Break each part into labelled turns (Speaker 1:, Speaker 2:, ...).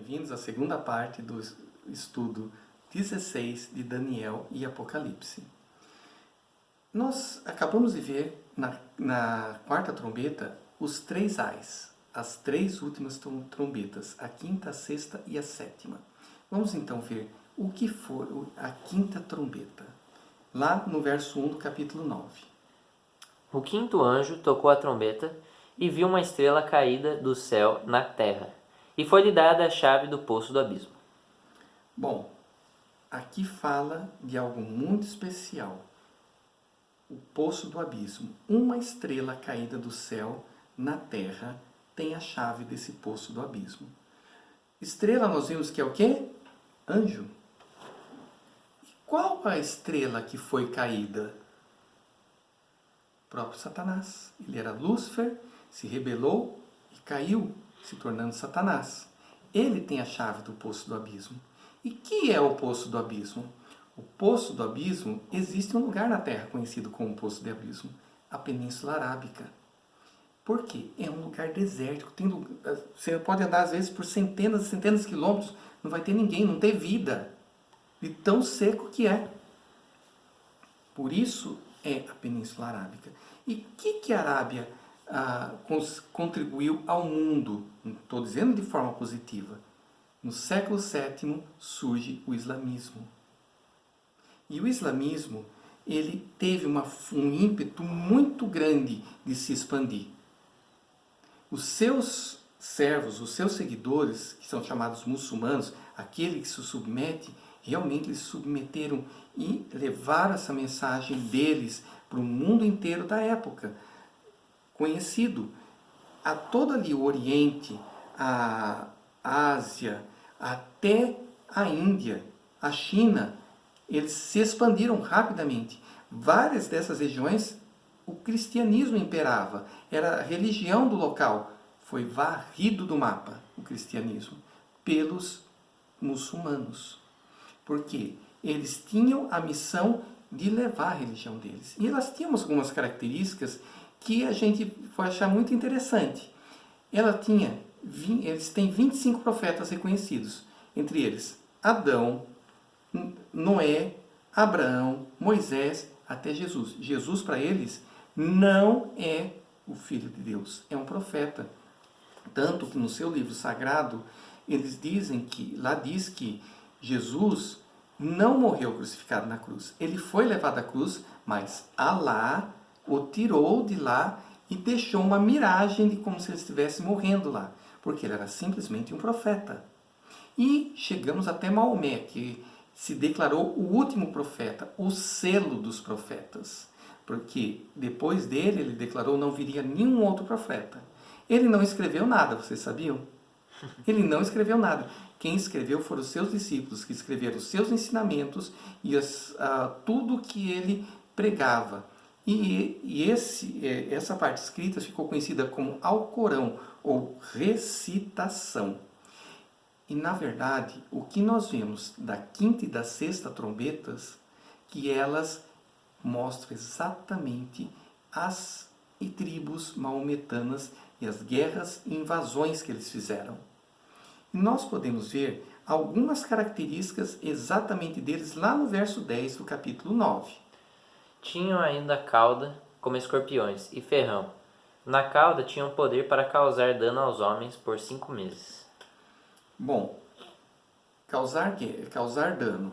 Speaker 1: bem-vindos à segunda parte do estudo 16 de Daniel e Apocalipse. Nós acabamos de ver na quarta trombeta os três ais, as três últimas trombetas, a quinta, a sexta e a sétima. Vamos então ver o que foi a quinta trombeta, lá no verso 1 do capítulo 9.
Speaker 2: O quinto anjo tocou a trombeta e viu uma estrela caída do céu na terra, e foi-lhe dada a chave do poço do abismo.
Speaker 1: Bom, aqui fala de algo muito especial. O poço do abismo. Uma estrela caída do céu na terra tem a chave desse poço do abismo. Estrela nós vimos que é o quê? Anjo. E qual a estrela que foi caída? O próprio Satanás. Ele era Lúcifer, se rebelou e caiu, se tornando Satanás. Ele tem a chave do poço do abismo. E que é o poço do abismo? O poço do abismo, existe um lugar na Terra conhecido como poço do abismo, a Península Arábica. Por quê? É um lugar desértico. Você pode andar às vezes por centenas e centenas de quilômetros, não vai ter ninguém, não tem vida. De tão seco que é. Por isso é a Península Arábica. E o que a Arábia contribuiu ao mundo? Não estou dizendo de forma positiva. No século VII surge o islamismo. E o islamismo, ele teve um ímpeto muito grande de se expandir. Os seus servos, os seus seguidores, que são chamados muçulmanos, aquele que se submete, realmente eles se submeteram e levaram essa mensagem deles para o mundo inteiro da época. Conhecido a todo ali o Oriente, a Ásia, até a Índia, a China, eles se expandiram rapidamente. Várias dessas regiões, o cristianismo imperava, era a religião do local. Foi varrido do mapa o cristianismo pelos muçulmanos. Por quê? Eles tinham a missão de levar a religião deles. E elas tinham algumas características que a gente vai achar muito interessante. Eles têm 25 profetas reconhecidos, entre eles Adão, Noé, Abraão, Moisés, até Jesus. Jesus, para eles, não é o Filho de Deus, é um profeta. Tanto que no seu livro sagrado, eles dizem lá diz que Jesus não morreu crucificado na cruz. Ele foi levado à cruz, mas Alá o tirou de lá e deixou uma miragem de como se ele estivesse morrendo lá, porque ele era simplesmente um profeta. E chegamos até Maomé, que se declarou o último profeta, o selo dos profetas. Porque depois dele, ele declarou não viria nenhum outro profeta. Ele não escreveu nada, vocês sabiam? Ele não escreveu nada. Quem escreveu foram os seus discípulos, que escreveram os seus ensinamentos e tudo que ele pregava. E essa parte escrita ficou conhecida como Alcorão, ou recitação. E, na verdade, o que nós vemos da quinta e da sexta trombetas, que elas mostram exatamente as tribos maometanas e as guerras e invasões que eles fizeram. E nós podemos ver algumas características exatamente deles lá no verso 10 do capítulo 9.
Speaker 2: Tinham ainda cauda como escorpiões e ferrão. Na cauda tinham poder para causar dano aos homens por 5 meses.
Speaker 1: Bom, causar dano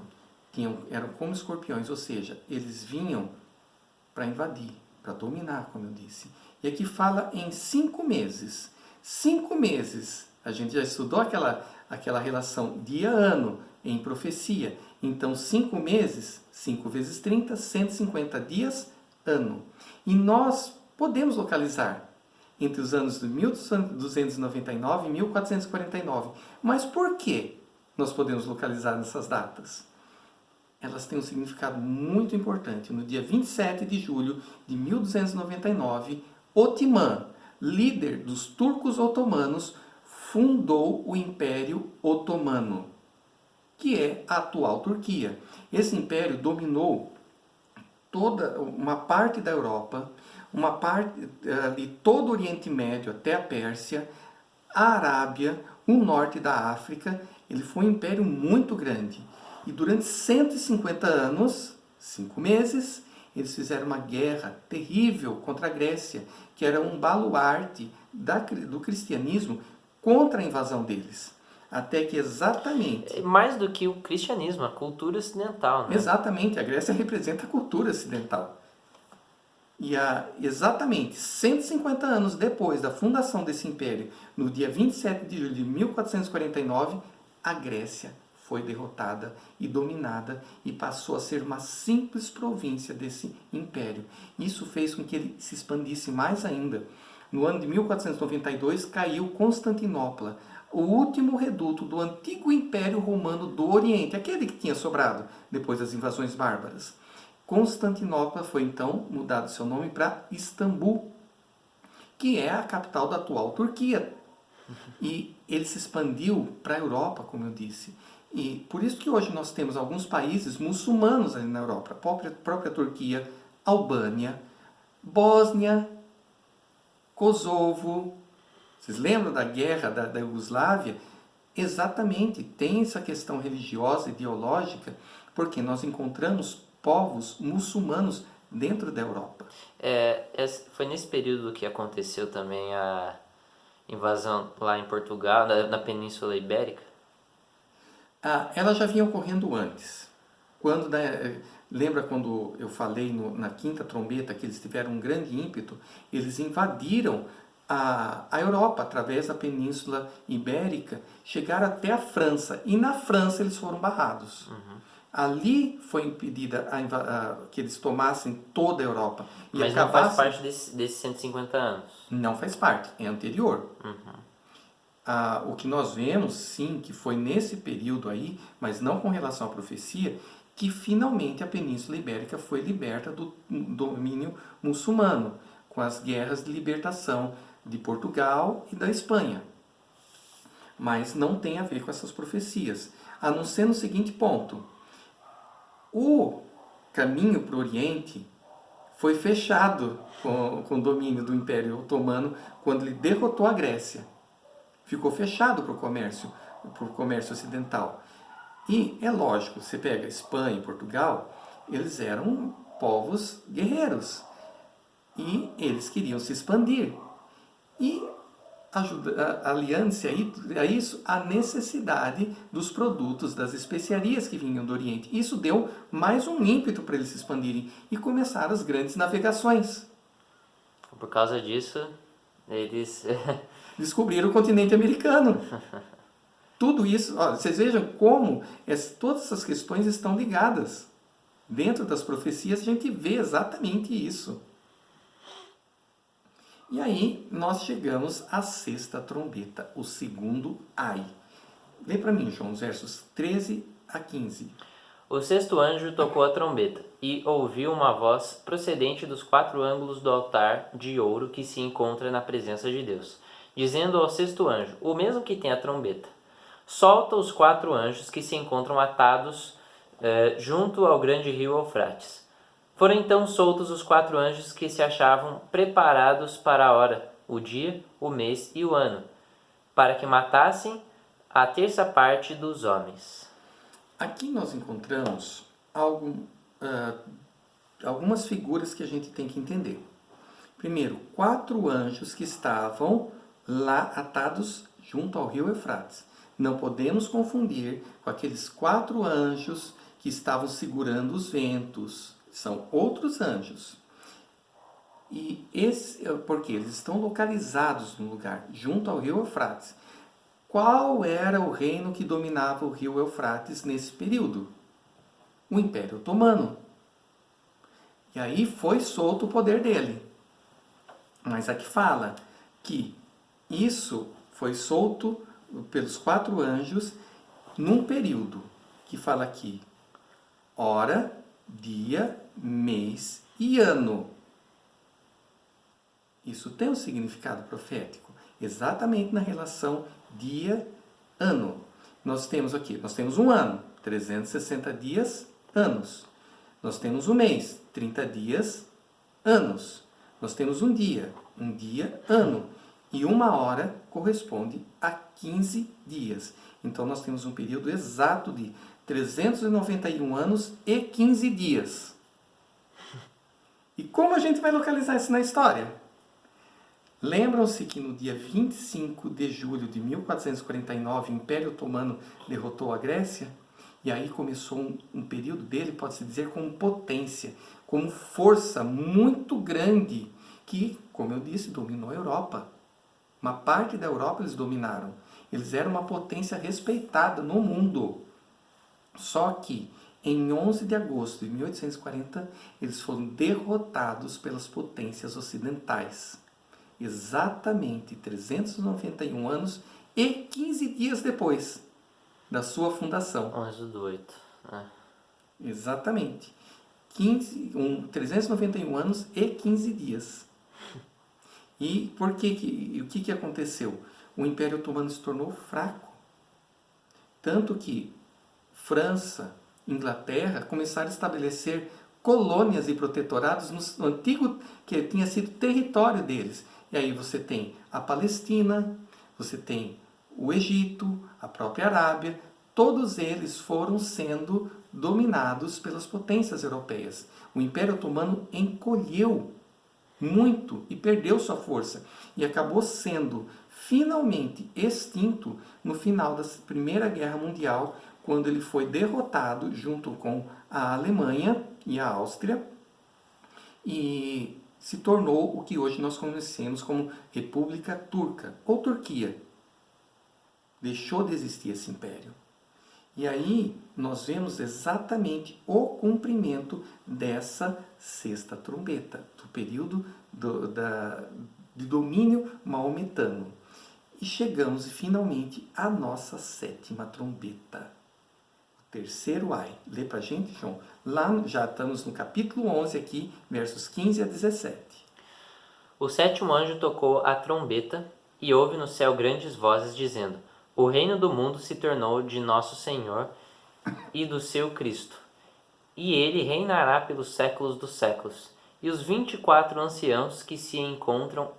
Speaker 1: eram como escorpiões, ou seja, eles vinham para invadir, para dominar, como eu disse. E aqui fala em 5 meses. 5 meses, a gente já estudou aquela relação dia-ano em profecia. Então, 5 meses, 5 vezes 30, 150 dias, ano. E nós podemos localizar entre os anos de 1299 e 1449. Mas por que nós podemos localizar nessas datas? Elas têm um significado muito importante. No dia 27 de julho de 1299, Otimã, líder dos turcos otomanos, fundou o Império Otomano, que é a atual Turquia. Esse império dominou toda uma parte da Europa, uma parte ali todo o Oriente Médio até a Pérsia, a Arábia, o norte da África. Ele foi um império muito grande. E durante 150 anos, 5 meses, eles fizeram uma guerra terrível contra a Grécia, que era um baluarte do cristianismo contra a invasão deles. Até que exatamente...
Speaker 2: Mais do que o cristianismo, a cultura ocidental, né?
Speaker 1: Exatamente, a Grécia representa a cultura ocidental. E exatamente 150 anos depois da fundação desse império, no dia 27 de julho de 1449, a Grécia foi derrotada e dominada e passou a ser uma simples província desse império. Isso fez com que ele se expandisse mais ainda. No ano de 1492 caiu Constantinopla, o último reduto do antigo Império Romano do Oriente, aquele que tinha sobrado depois das invasões bárbaras. Constantinopla foi então mudado seu nome para Istambul, que é a capital da atual Turquia. E ele se expandiu para a Europa, como eu disse. E por isso que hoje nós temos alguns países muçulmanos ali na Europa, a própria Turquia, Albânia, Bósnia, Kosovo. Vocês lembram da guerra da Iugoslávia? Exatamente, tem essa questão religiosa, ideológica, porque nós encontramos povos muçulmanos dentro da Europa.
Speaker 2: Foi nesse período que aconteceu também a invasão lá em Portugal, na Península Ibérica?
Speaker 1: Ela já vinha ocorrendo antes. Lembra quando eu falei na quinta trombeta que eles tiveram um grande ímpeto? Eles invadiram a Europa através da Península Ibérica, chegaram até a França, e na França eles foram barrados. Ali foi impedida que eles tomassem toda a Europa.
Speaker 2: Mas não faz parte desses 150 anos?
Speaker 1: Não faz parte, é anterior. O que nós vemos, sim, que foi nesse período aí, mas não com relação à profecia, que finalmente a Península Ibérica foi liberta do domínio muçulmano, com as guerras de libertação de Portugal e da Espanha. Mas não tem a ver com essas profecias, a não ser no seguinte ponto: o caminho para o Oriente foi fechado com o domínio do Império Otomano quando ele derrotou a Grécia. Ficou fechado para o comércio ocidental. E é lógico, você pega Espanha e Portugal, eles eram povos guerreiros e eles queriam se expandir. E aliando-se a isso, a necessidade dos produtos, das especiarias que vinham do Oriente. Isso deu mais um ímpeto para eles se expandirem e começaram as grandes navegações.
Speaker 2: Por causa disso, eles
Speaker 1: descobriram o continente americano. Tudo isso, vocês vejam como todas essas questões estão ligadas. Dentro das profecias a gente vê exatamente isso. E aí nós chegamos à sexta trombeta, o segundo ai. Lê para mim, João, os versos 13 a 15.
Speaker 2: O sexto anjo tocou a trombeta, e ouviu uma voz procedente dos 4 ângulos do altar de ouro que se encontra na presença de Deus, dizendo ao sexto anjo, o mesmo que tem a trombeta: solta os 4 anjos que se encontram atados junto ao grande rio Eufrates. Foram então soltos os 4 anjos que se achavam preparados para a hora, o dia, o mês e o ano, para que matassem a terça parte dos homens.
Speaker 1: Aqui nós encontramos algumas figuras que a gente tem que entender. Primeiro, 4 anjos que estavam lá atados junto ao rio Eufrates. Não podemos confundir com aqueles 4 anjos que estavam segurando os ventos. São outros anjos. E porque eles estão localizados no lugar, junto ao rio Eufrates. Qual era o reino que dominava o rio Eufrates nesse período? O Império Otomano. E aí foi solto o poder dele. Mas aqui fala que isso foi solto pelos 4 anjos num período que fala aqui: hora, dia, mês e ano. Isso tem um significado profético, exatamente na relação dia-ano. Nós temos aqui, nós temos um ano, 360 dias, anos. Nós temos um mês, 30 dias, anos. Nós temos um dia, ano. E 1 hora corresponde a 15 dias. Então nós temos um período exato de 391 anos e 15 dias. E como a gente vai localizar isso na história? Lembram-se que no dia 25 de julho de 1449 o Império Otomano derrotou a Grécia? E aí começou um período dele, pode-se dizer, como potência, como força muito grande, que, como eu disse, dominou a Europa. Uma parte da Europa eles dominaram. Eles eram uma potência respeitada no mundo. Só que, em 11 de agosto de 1840, eles foram derrotados pelas potências ocidentais. Exatamente 391 anos e 15 dias depois da sua fundação.
Speaker 2: 11/8.
Speaker 1: Exatamente. 391 anos e 15 dias. E por que o que aconteceu? O Império Otomano se tornou fraco. Tanto que França, Inglaterra começaram a estabelecer colônias e protetorados no antigo, que tinha sido território deles. E aí você tem a Palestina, você tem o Egito, a própria Arábia, todos eles foram sendo dominados pelas potências europeias. O Império Otomano encolheu muito e perdeu sua força e acabou sendo finalmente extinto no final da Primeira Guerra Mundial, quando ele foi derrotado junto com a Alemanha e a Áustria e se tornou o que hoje nós conhecemos como República Turca ou Turquia. Deixou de existir esse império. E aí nós vemos exatamente o cumprimento dessa sexta trombeta, do período de domínio maometano. E chegamos finalmente à nossa sétima trombeta. O terceiro ai. Lê pra gente, João. Lá já estamos no capítulo 11 aqui, versos 15 a 17.
Speaker 2: O sétimo anjo tocou a trombeta e houve no céu grandes vozes dizendo: O reino do mundo se tornou de nosso Senhor e do seu Cristo, e ele reinará pelos séculos dos séculos. E os 24 anciãos que se encontram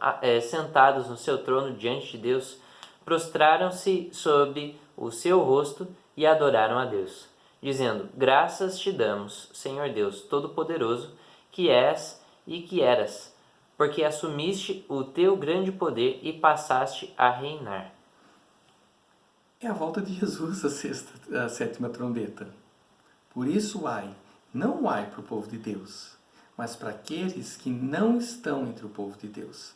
Speaker 2: sentados no seu trono diante de Deus, prostraram-se sob o seu rosto e adoraram a Deus, dizendo: Graças te damos, Senhor Deus Todo-Poderoso, que és e que eras, porque assumiste o teu grande poder e passaste a reinar.
Speaker 1: É a volta de Jesus, a sétima trombeta. Por isso, ai, não ai para o povo de Deus, mas para aqueles que não estão entre o povo de Deus.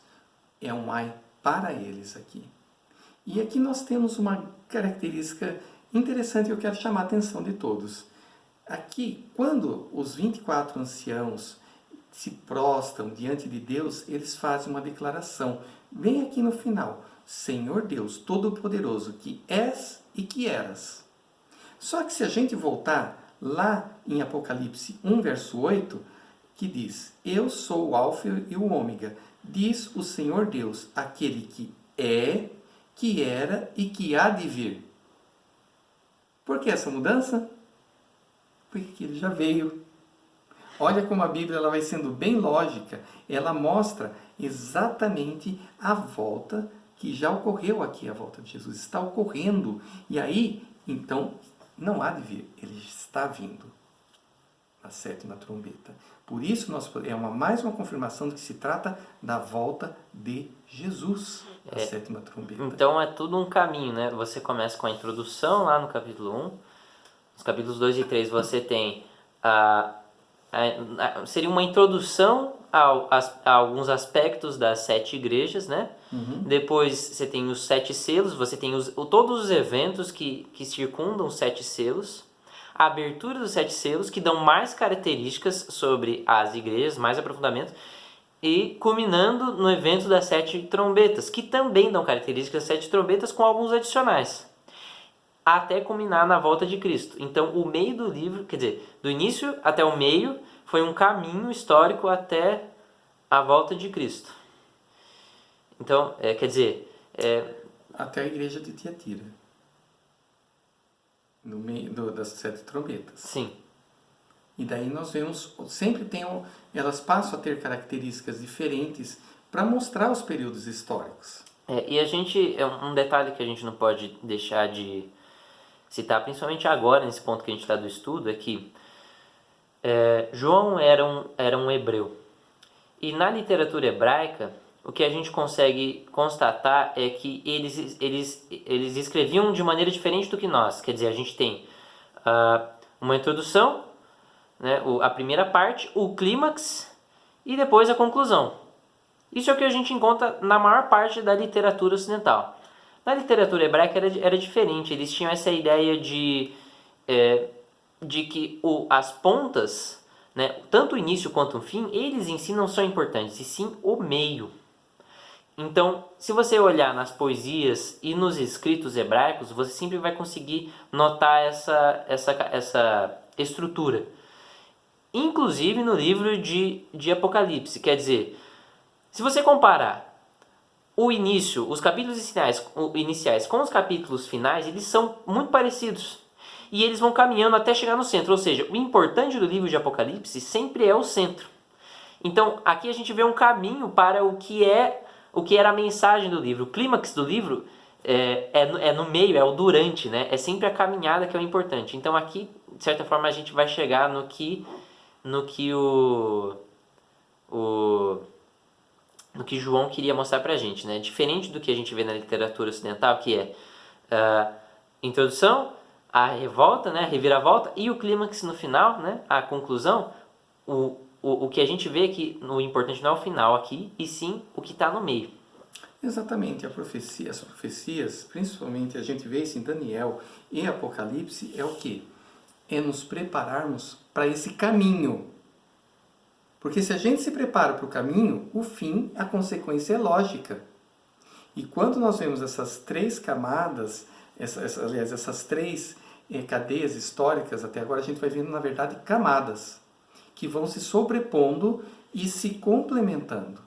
Speaker 1: É um ai para eles aqui. E aqui nós temos uma característica interessante que eu quero chamar a atenção de todos. Aqui, quando os 24 anciãos se prostram diante de Deus, eles fazem uma declaração. Bem aqui no final: Senhor Deus Todo-Poderoso, que és e que eras. Só que se a gente voltar lá em Apocalipse 1, verso 8, que diz: Eu sou o Alfa e o Ômega, diz o Senhor Deus, aquele que é, que era e que há de vir. Por que essa mudança? Porque ele já veio. Olha como a Bíblia ela vai sendo bem lógica. Ela mostra exatamente a volta que já ocorreu aqui, a volta de Jesus. Está ocorrendo. E aí, então, não há de vir. Ele está vindo. A sétima trombeta. Por isso, mais uma confirmação de que se trata da volta de Jesus, a sétima trombeta.
Speaker 2: Então, é tudo um caminho, né? Você começa com a introdução lá no capítulo 1. Nos capítulos 2 e 3 você tem seria uma introdução a alguns aspectos das 7 igrejas, né?
Speaker 1: Uhum.
Speaker 2: Depois você tem os 7 selos, você tem todos os eventos que circundam os 7 selos, a abertura dos 7 selos, que dão mais características sobre as igrejas, mais aprofundamento, e culminando no evento das 7 trombetas, que também dão características das 7 trombetas com alguns adicionais, até culminar na volta de Cristo. Então, o meio do livro, quer dizer, do início até o meio, foi um caminho histórico até a volta de Cristo. Então, quer dizer...
Speaker 1: até a igreja de Tiatira. No meio das 7 trombetas.
Speaker 2: Sim.
Speaker 1: E daí nós vemos, sempre elas passam a ter características diferentes para mostrar os períodos históricos.
Speaker 2: E a gente, um detalhe que a gente não pode deixar de citar, principalmente agora, nesse ponto que a gente está do estudo, é que João era um hebreu. E na literatura hebraica, o que a gente consegue constatar é que eles escreviam de maneira diferente do que nós. Quer dizer, a gente tem uma introdução, né, a primeira parte, o clímax e depois a conclusão. Isso é o que a gente encontra na maior parte da literatura ocidental. Na literatura hebraica era diferente, eles tinham essa ideia de que as pontas, né, tanto o início quanto o fim, eles em si não são importantes, e sim o meio. Então, se você olhar nas poesias e nos escritos hebraicos, você sempre vai conseguir notar essa estrutura. Inclusive no livro de Apocalipse, quer dizer, se você comparar o início, os capítulos iniciais com os capítulos finais, eles são muito parecidos. E eles vão caminhando até chegar no centro. Ou seja, o importante do livro de Apocalipse sempre é o centro. Então, aqui a gente vê um caminho para o que era a mensagem do livro. O clímax do livro é no meio, é o durante, né? É sempre a caminhada que é o importante. Então, aqui, de certa forma, a gente vai chegar no que João queria mostrar pra gente, né? Diferente do que a gente vê na literatura ocidental, que é introdução, a revolta, né? A reviravolta e o clímax no final, né? A conclusão. O que a gente vê é que o importante não é o final aqui, e sim o que está no meio.
Speaker 1: Exatamente, as profecias, principalmente a gente vê isso em Daniel e Apocalipse, é o quê? É nos prepararmos para esse caminho. Porque se a gente se prepara para o caminho, o fim, a consequência é lógica. E quando nós vemos essas três camadas, essas três cadeias históricas, até agora a gente vai vendo, na verdade, camadas, que vão se sobrepondo e se complementando.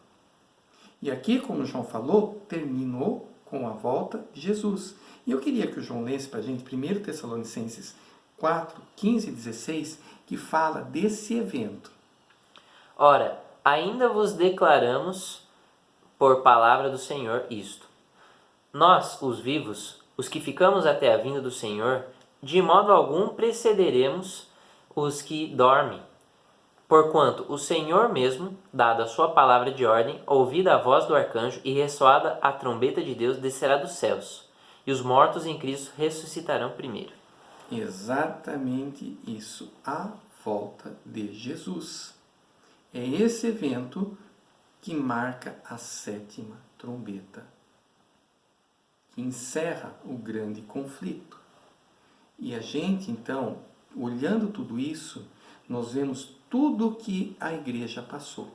Speaker 1: E aqui, como o João falou, terminou com a volta de Jesus. E eu queria que o João lesse para a gente 1 Tessalonicenses 4, 15 e 16, que fala desse evento.
Speaker 2: Ora, ainda vos declaramos por palavra do Senhor isto. Nós, os vivos, os que ficamos até a vinda do Senhor, de modo algum precederemos os que dormem. Porquanto o Senhor mesmo, dada a sua palavra de ordem, ouvida a voz do arcanjo e ressoada a trombeta de Deus, descerá dos céus, e os mortos em Cristo ressuscitarão primeiro.
Speaker 1: Exatamente isso, a volta de Jesus. É esse evento que marca a sétima trombeta, que encerra o grande conflito. E a gente, então, olhando tudo isso, nós vemos tudo o que a igreja passou.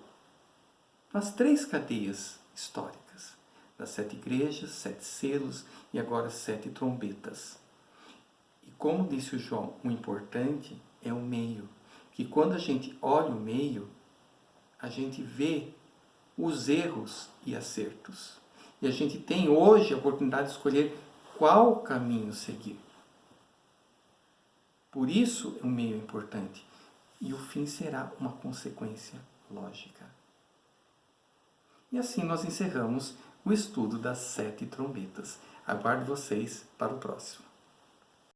Speaker 1: Nas três cadeias históricas, das 7 igrejas, 7 selos e agora 7 trombetas. E como disse o João, o importante é o meio. Que quando a gente olha o meio, a gente vê os erros e acertos. E a gente tem hoje a oportunidade de escolher qual caminho seguir. Por isso o meio é importante. E o fim será uma consequência lógica. E assim nós encerramos o estudo das 7 trombetas. Aguardo vocês para o próximo.